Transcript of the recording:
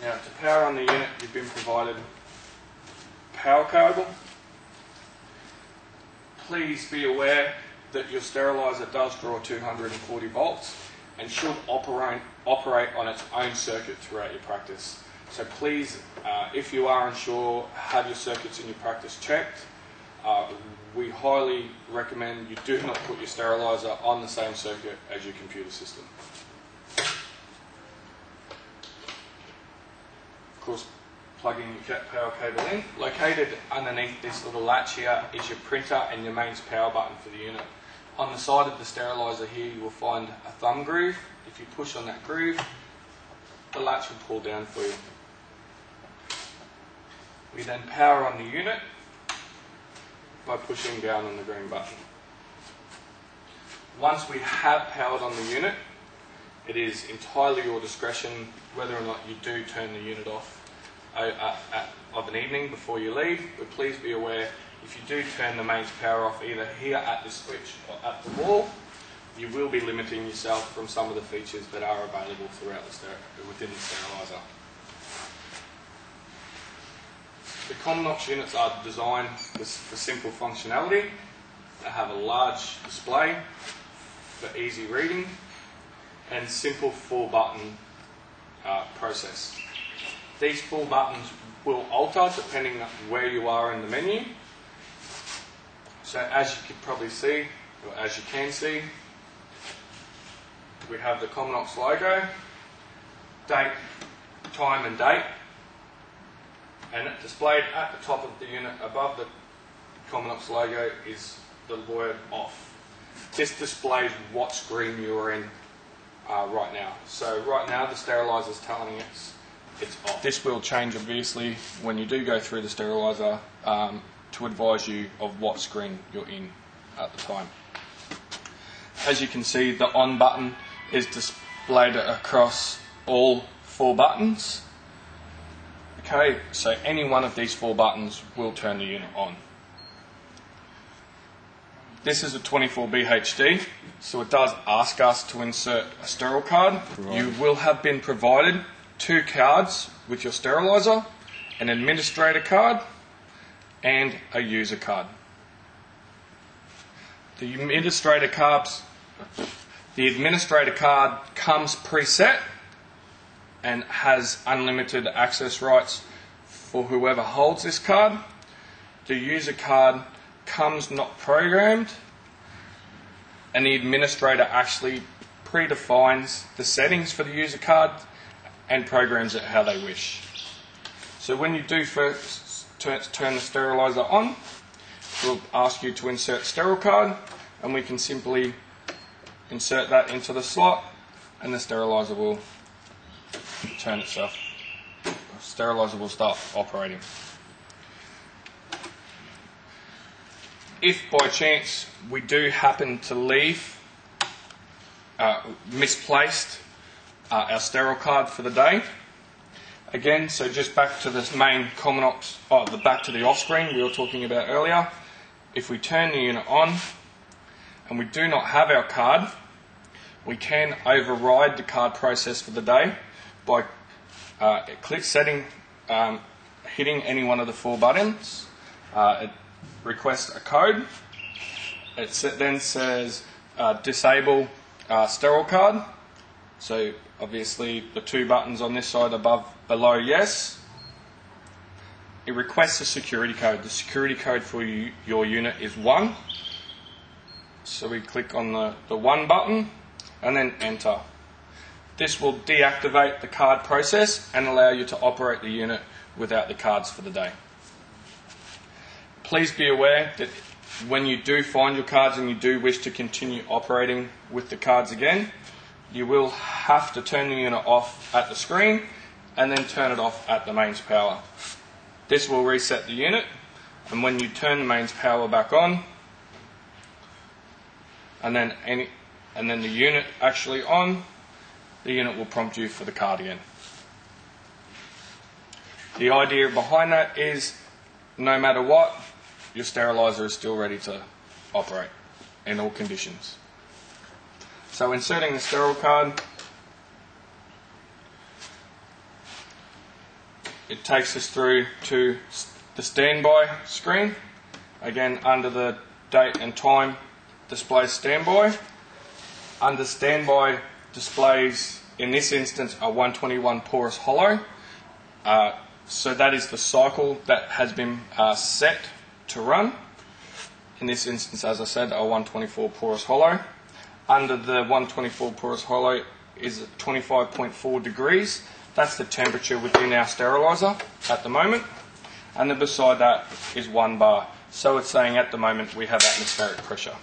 Now, to power on the unit, you've been provided power cable. Please be aware that your sterilizer does draw 240 volts and should operate on its own circuit throughout your practice. So please, if you are unsure, have your circuits in your practice checked. We highly recommend you do not put your sterilizer on the same circuit as your computer system. Of course, plugging your power cable in. Located underneath this little latch here is your printer and your mains power button for the unit. On the side of the sterilizer here you will find a thumb groove. If you push on that groove, the latch will pull down for you. We then power on the unit by pushing down on the green button. Once we have powered on the unit, it is entirely your discretion whether or not you do turn the unit off of an evening before you leave, but please be aware if you do turn the mains power off either here at the switch or at the wall, you will be limiting yourself from some of the features that are available throughout within the sterilizer. The Cominox units are designed for simple functionality. They have a large display for easy reading and simple 4-button process. These 4 buttons will alter depending on where you are in the menu. So as you can probably see, or as you can see, we have the Cominox logo, date, time and date, and displayed at the top of the unit above the Cominox logo is the word off. This displays what screen you are in right now. So right now the sterilizer is telling us it's off. This will change obviously when you do go through the sterilizer to advise you of what screen you're in at the time. As you can see, the on button is displayed across all 4 buttons. Okay, so any one of these 4 buttons will turn the unit on. This is a 24B HD, so it does ask us to insert a sterile card. Right. You will have been provided 2 cards with your sterilizer, an administrator card and a user card. The administrator card comes preset and has unlimited access rights for whoever holds this card. The user card comes not programmed, and the administrator actually predefines the settings for the user card and programs it how they wish. So when you do first turn the sterilizer on, we'll ask you to insert sterile card, and we can simply insert that into the slot and the sterilizer will turn itself. The sterilizer will start operating. If by chance we do happen to leave misplaced our sterile card for the day, again, so just back to this main Cominox, back to the off screen we were talking about earlier. If we turn the unit on and we do not have our card, we can override the card process for the day by hitting any one of the 4 buttons. It requests a code. It then says disable sterile card. So obviously the 2 buttons on this side below yes. It requests a security code. The security code for your unit is 1. So we click on the 1 button and then enter. This will deactivate the card process and allow you to operate the unit without the cards for the day. Please be aware that when you do find your cards and you do wish to continue operating with the cards again, you will have to turn the unit off at the screen and then turn it off at the mains power. This will reset the unit, and when you turn the mains power back on and then the unit actually on, the unit will prompt you for the card again. The idea behind that is no matter what, your sterilizer is still ready to operate in all conditions. So inserting the sterile card, it takes us through to the standby screen. Again, under the date and time displays standby. Under standby displays, in this instance, a 121 porous hollow. So that is the cycle that has been set to run. In this instance, as I said, a 124 porous hollow. Under the 124 porous hollow is 25.4 degrees. That's the temperature within our steriliser at the moment. And then beside that is 1 bar. So it's saying at the moment we have atmospheric pressure.